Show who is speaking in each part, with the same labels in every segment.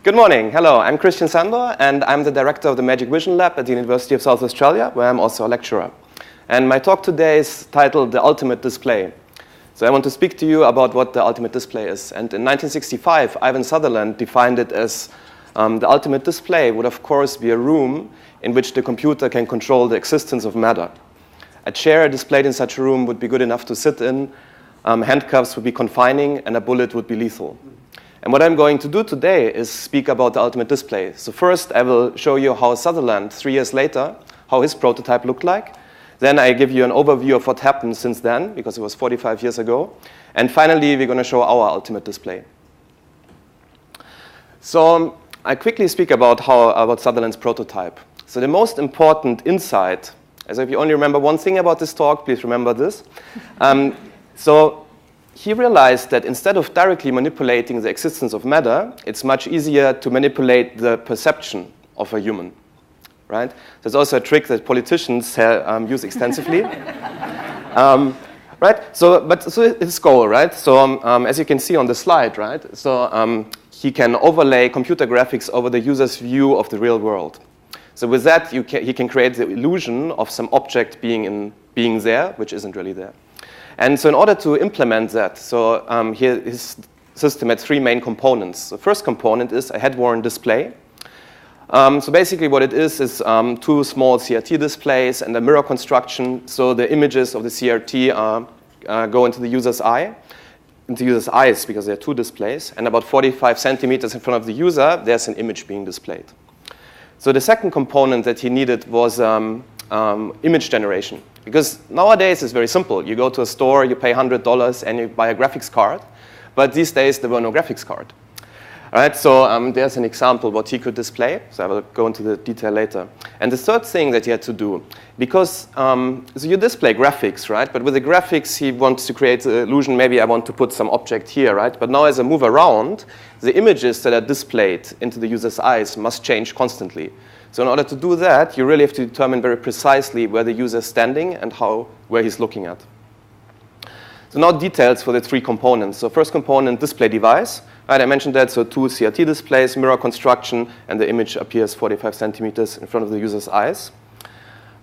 Speaker 1: Good morning. Hello, I'm Christian Sandor, and I'm the director of the Magic Vision Lab at the University of South Australia, where I'm also a lecturer. And my talk today is titled The Ultimate Display. So I want to speak to you about what the ultimate display is. And in 1965, Ivan Sutherland defined it as the ultimate display would, of course, be a room in which the computer can control the existence of matter. A chair displayed in such a room would be good enough to sit in, handcuffs would be confining, and a bullet would be lethal. And what I'm going to do today is speak about the ultimate display. So first, I will show you how Sutherland, 3 years later, how his prototype looked like. Then I give you an overview of what happened since then, because it was 45 years ago. And finally, we're going to show our ultimate display. So I quickly speak about Sutherland's prototype. So the most important insight, as if you only remember one thing about this talk, please remember this. So he realized that instead of directly manipulating the existence of matter, it's much easier to manipulate the perception of a human. Right? There's also a trick that politicians use extensively. Right? So his goal, right? So as you can see on the slide, right? So he can overlay computer graphics over the user's view of the real world. So with that, he can create the illusion of some object being there, which isn't really there. And so in order to implement that, so here his system had three main components. The first component is a head-worn display. So basically what it is two small CRT displays and a mirror construction. So the images of the CRT go into the user's eyes, because there are two displays. And about 45 centimeters in front of the user, there's an image being displayed. So the second component that he needed was image generation. Because nowadays it's very simple. You go to a store, you pay $100, and you buy a graphics card. But these days there were no graphics card. All right, so there's an example what he could display. So I will go into the detail later. And the third thing that he had to do, because so you display graphics, right? But with the graphics, he wants to create the illusion, maybe I want to put some object here, right? But now as I move around, the images that are displayed into the user's eyes must change constantly. So in order to do that, you really have to determine very precisely where the user is standing and where he's looking at. So now details for the three components. So first component, display device. Right, I mentioned that, so two CRT displays, mirror construction, and the image appears 45 centimeters in front of the user's eyes.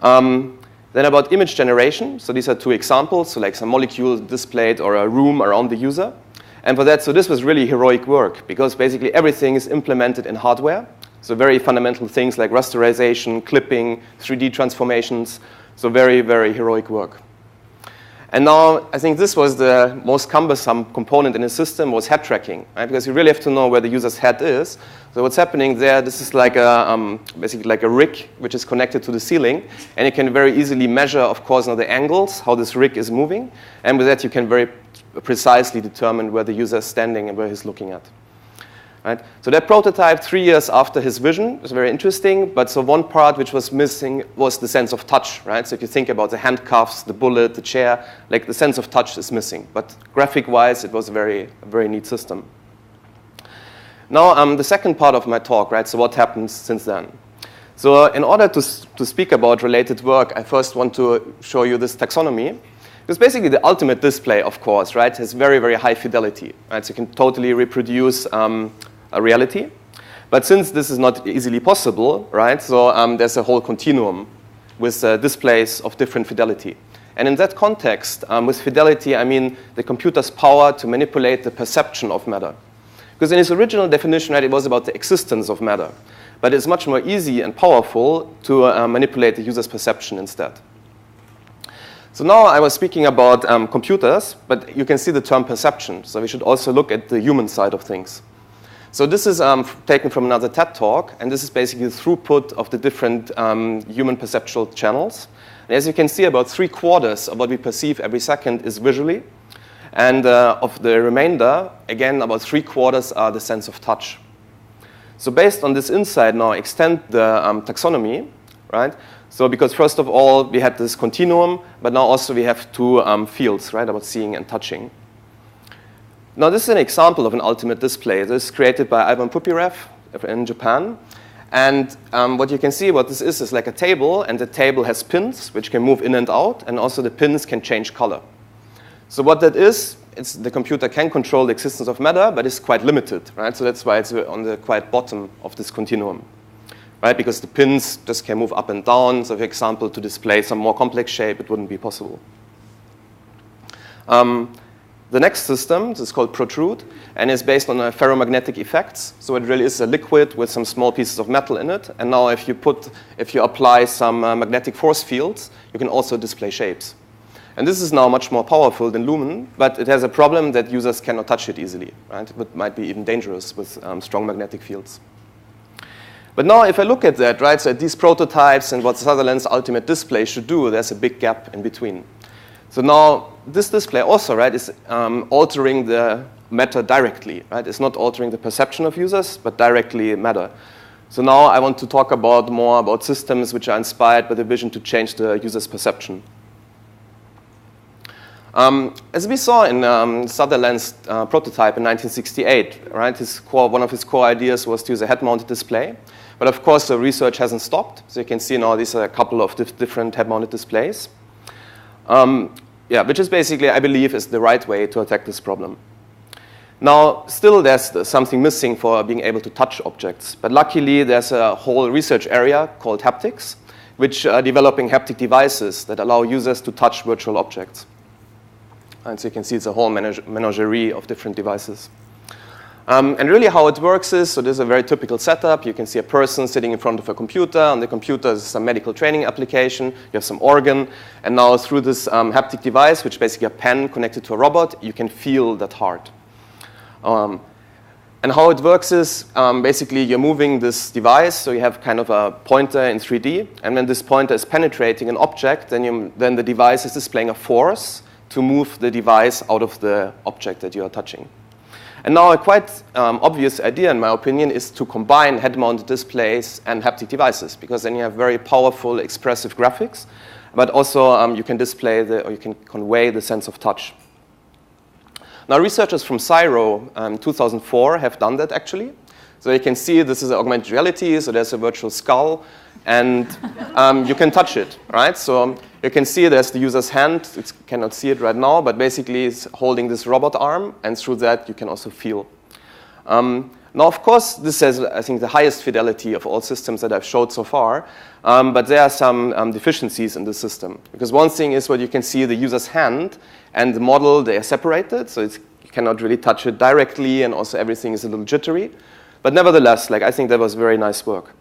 Speaker 1: Then about image generation. So these are two examples, so like some molecule displayed or a room around the user. And for that, so this was really heroic work, because basically everything is implemented in hardware. So very fundamental things like rasterization, clipping, 3D transformations. So very, very heroic work. And now I think this was the most cumbersome component in the system was head tracking, right? Because you really have to know where the user's head is. So what's happening there, this is like basically like a rig which is connected to the ceiling. And you can very easily measure, of course, now the angles, how this rig is moving. And with that, you can very precisely determine where the user is standing and where he's looking at. Right? So that prototype, 3 years after his vision, was very interesting. But so one part which was missing was the sense of touch. Right? So if you think about the handcuffs, the bullet, the chair, like the sense of touch is missing. But graphic-wise, it was a very neat system. Now, the second part of my talk, right? So what happens since then? So in order to speak about related work, I first want to show you this taxonomy. Because basically the ultimate display, of course, right, has very, very high fidelity. Right? So you can totally reproduce a reality. But since this is not easily possible, right, so there's a whole continuum with displays of different fidelity. And in that context, with fidelity, I mean the computer's power to manipulate the perception of matter. Because in its original definition, right, it was about the existence of matter. But it's much more easy and powerful to manipulate the user's perception instead. So now I was speaking about computers, but you can see the term perception. So we should also look at the human side of things. So this is taken from another TED talk, and this is basically the throughput of the different human perceptual channels. And as you can see, about 3/4 of what we perceive every second is visually. And of the remainder, again, about 3/4 are the sense of touch. So based on this insight now, extend the taxonomy, right? So because first of all, we had this continuum, but now also we have two fields, right, about seeing and touching. Now this is an example of an ultimate display. This is created by Ivan Pupirev in Japan. And what you can see, what this is like a table, and the table has pins which can move in and out, and also the pins can change color. So what that is, the computer can control the existence of matter, but it's quite limited, right? So that's why it's on the quite bottom of this continuum, right? Because the pins just can move up and down. So for example, to display some more complex shape, it wouldn't be possible. The next system is called protrude, and is based on ferromagnetic effects. So it really is a liquid with some small pieces of metal in it. And now if you apply some magnetic force fields, you can also display shapes. And this is now much more powerful than Lumen, but it has a problem that users cannot touch it easily, right? It might be even dangerous with strong magnetic fields. But now if I look at that, right, so at these prototypes and what Sutherland's ultimate display should do, there's a big gap in between. So now this display also, right, is altering the matter directly, right? It's not altering the perception of users, but directly matter. So now I want to talk more about systems which are inspired by the vision to change the user's perception. As we saw in Sutherland's prototype in 1968, right, one of his core ideas was to use a head-mounted display. But of course, the research hasn't stopped. So you can see now these are a couple of different head-mounted displays. Which is basically, I believe, is the right way to attack this problem. Now, still there's something missing for being able to touch objects. But luckily, there's a whole research area called haptics, which are developing haptic devices that allow users to touch virtual objects. And so you can see it's a whole menagerie of different devices. And really how it works is, so this is a very typical setup. You can see a person sitting in front of a computer. On the computer is some medical training application. You have some organ. And now through this haptic device, which is basically a pen connected to a robot, you can feel that heart. And how it works is, basically you're moving this device. So you have kind of a pointer in 3D. And when this pointer is penetrating an object, then the device is displaying a force to move the device out of the object that you are touching. And now a quite obvious idea, in my opinion, is to combine head-mounted displays and haptic devices, because then you have very powerful, expressive graphics, but also you can display or you can convey the sense of touch. Now, researchers from CSIRO in 2004 have done that, actually. So you can see this is augmented reality, so there's a virtual skull, and you can touch it, right? So you can see there's the user's hand. You cannot see it right now, but basically it's holding this robot arm, and through that you can also feel. Now, of course, this has, I think, the highest fidelity of all systems that I've showed so far, but there are some deficiencies in the system. Because one thing is what you can see the user's hand and the model, they are separated, so you cannot really touch it directly, and also everything is a little jittery. But nevertheless, I think that was very nice work.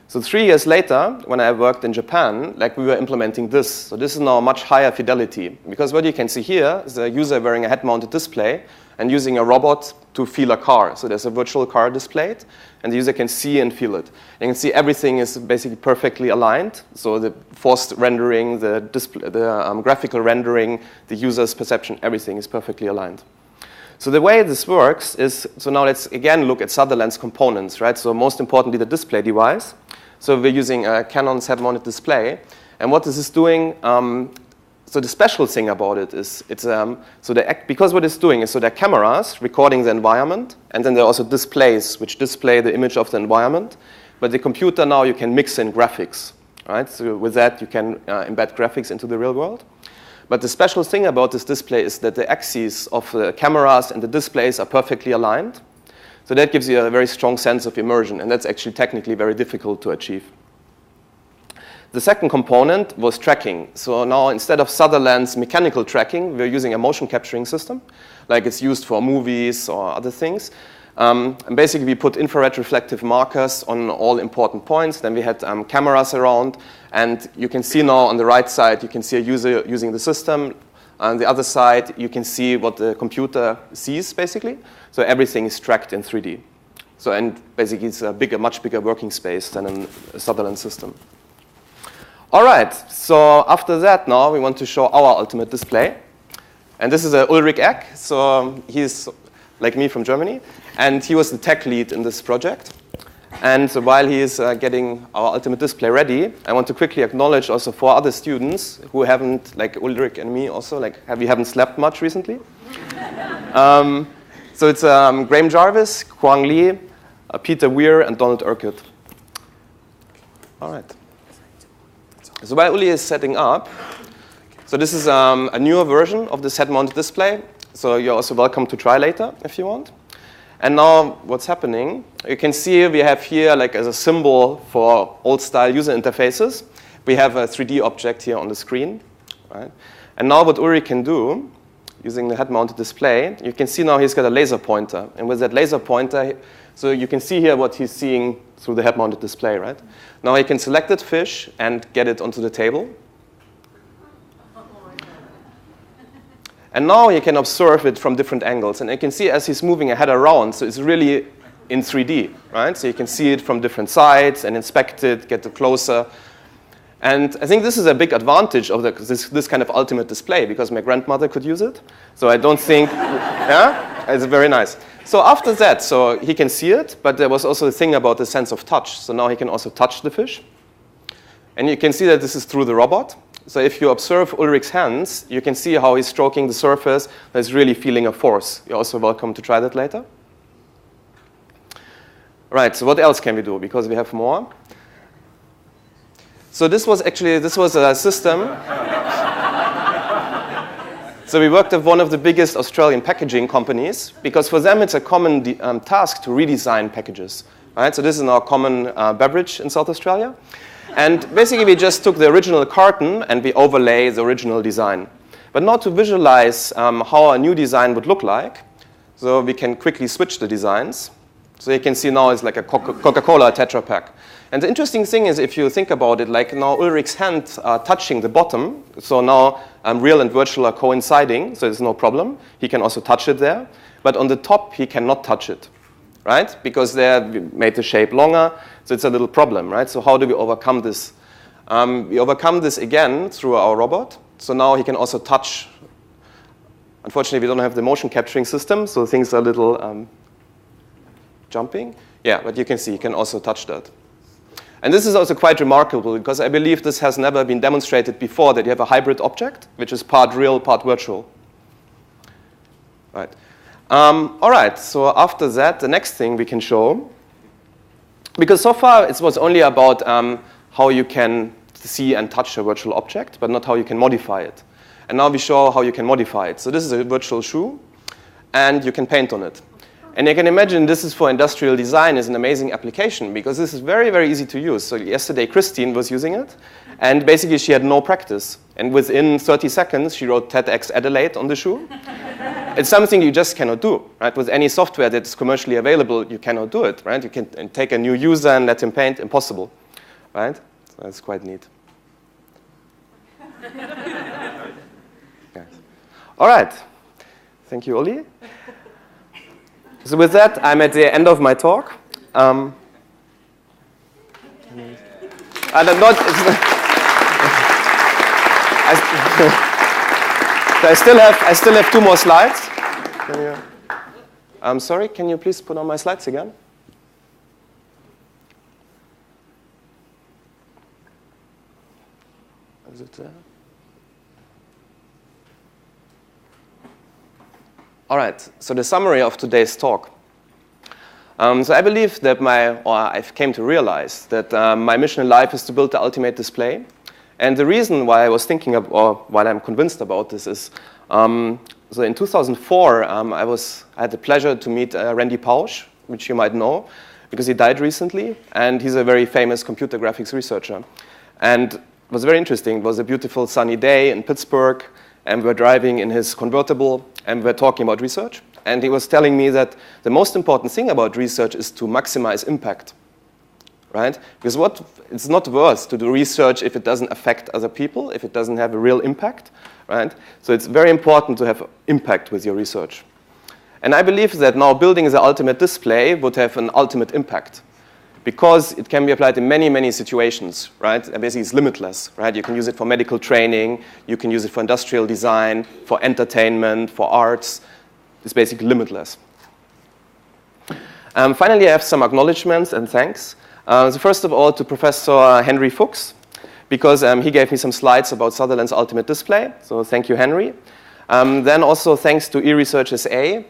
Speaker 1: So 3 years later, when I worked in Japan, we were implementing this. So this is now much higher fidelity. Because what you can see here is a user wearing a head-mounted display and using a robot to feel a car. So there's a virtual car displayed, and the user can see and feel it. You can see everything is basically perfectly aligned. So the forced rendering, the graphical rendering, the user's perception, everything is perfectly aligned. So the way this works is, so now let's again look at Sutherland's components, right? So most importantly, the display device. So we're using a Canon's head-mounted display. And what this is doing, so the special thing about it is, because what it's doing is, so there are cameras recording the environment, and then there are also displays which display the image of the environment. But the computer now, you can mix in graphics, right? So with that, you can embed graphics into the real world. But the special thing about this display is that the axes of the cameras and the displays are perfectly aligned. So that gives you a very strong sense of immersion, and that's actually technically very difficult to achieve. The second component was tracking. So now instead of Sutherland's mechanical tracking, we're using a motion capturing system, like it's used for movies or other things. And basically, we put infrared reflective markers on all important points. Then we had cameras around. And you can see now on the right side, you can see a user using the system. On the other side, you can see what the computer sees, basically. So everything is tracked in 3D. So, and basically, it's a much bigger working space than in a Sutherland system. All right, so after that now, we want to show our ultimate display. And this is Ulrich Eck. So he's like me from Germany. And he was the tech lead in this project. And so while he is getting our ultimate display ready, I want to quickly acknowledge also 4 other students who haven't, like Ulrich and me also, we haven't slept much recently. So it's Graham Jarvis, Kwang Lee, Peter Weir, and Donald Urquhart. All right. So while Uli is setting up, so this is a newer version of this head-mounted display. So you're also welcome to try later if you want. And now what's happening, you can see we have here like as a symbol for old style user interfaces. We have a 3D object here on the screen. Right? And now what Ulrich can do, using the head-mounted display, you can see now he's got a laser pointer. And with that laser pointer, so you can see here what he's seeing through the head-mounted display, right? Now he can select that fish and get it onto the table. And now you can observe it from different angles. And you can see as he's moving a head around, so it's really in 3D, right? So you can see it from different sides and inspect it, get it closer. And I think this is a big advantage of this kind of ultimate display, because my grandmother could use it. So I don't think, yeah, it's very nice. So after that, so he can see it, but there was also a thing about the sense of touch. So now he can also touch the fish. And you can see that this is through the robot. So if you observe Ulrich's hands, you can see how he's stroking the surface. He's really feeling a force. You're also welcome to try that later. Right, so what else can we do? Because we have more. So this was a system. So we worked with one of the biggest Australian packaging companies, because for them it's a common task to redesign packages. Right? So this is our common beverage in South Australia. And basically, we just took the original carton and we overlay the original design. But not to visualize how a new design would look like, so we can quickly switch the designs. So you can see now it's like a Coca-Cola Tetra Pak. And the interesting thing is, if you think about it, like now Ulrich's hand are touching the bottom. So now real and virtual are coinciding, so there's no problem. He can also touch it there. But on the top, he cannot touch it, right? Because there we made the shape longer. So it's a little problem, right? So how do we overcome this? We overcome this again through our robot. So now he can also touch. Unfortunately, we don't have the motion capturing system, so things are a little jumping. Yeah, but you can see he can also touch that. And this is also quite remarkable, because I believe this has never been demonstrated before, that you have a hybrid object, which is part real, part virtual. Right. All right, so after that, the next thing we can show, because so far it was only about how you can see and touch a virtual object, but not how you can modify it. And now we show how you can modify it. So this is a virtual shoe, and you can paint on it. And you can imagine this is for industrial design is an amazing application, because this is very, very easy to use. So yesterday, Christine was using it, and basically she had no practice. And within 30 seconds, she wrote TEDxAdelaide on the shoe. It's something you just cannot do, right? With any software that's commercially available, you cannot do it, right? You can take a new user and let him paint, impossible, right? So that's quite neat. Okay. All right. Thank you, Uli. So with that, I'm at the end of my talk. And I'm not. I still have 2 more slides. I'm sorry. Can you please put on my slides again? Is it there? All right, so the summary of today's talk. So I believe that I came to realize that my mission in life is to build the ultimate display. And the reason why I was thinking of, or why I'm convinced about this is, so in 2004, I had the pleasure to meet Randy Pausch, which you might know, because he died recently. And he's a very famous computer graphics researcher. And it was very interesting. It was a beautiful sunny day in Pittsburgh. And we were driving in his convertible, and we were talking about research. And he was telling me that the most important thing about research is to maximize impact, right? Because it's not worth to do research if it doesn't affect other people, if it doesn't have a real impact, right? So it's very important to have impact with your research. And I believe that now building the ultimate display would have an ultimate impact, because it can be applied in many, many situations, right? And basically it's limitless, right? You can use it for medical training, you can use it for industrial design, for entertainment, for arts. It's basically limitless. Finally, I have some acknowledgements and thanks. So first of all, to Professor Henry Fuchs, because he gave me some slides about Sutherland's ultimate display. So thank you, Henry. Then also thanks to eResearch SA,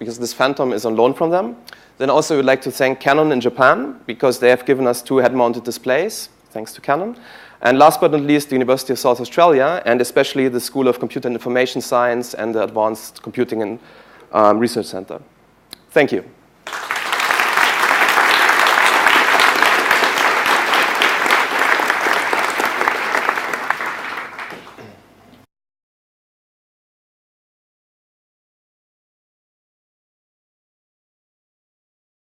Speaker 1: because this Phantom is on loan from them. Then also we'd like to thank Canon in Japan, because they have given us 2 head-mounted displays, thanks to Canon. And last but not least, the University of South Australia, and especially the School of Computer and Information Science and the Advanced Computing and Research Center. Thank you.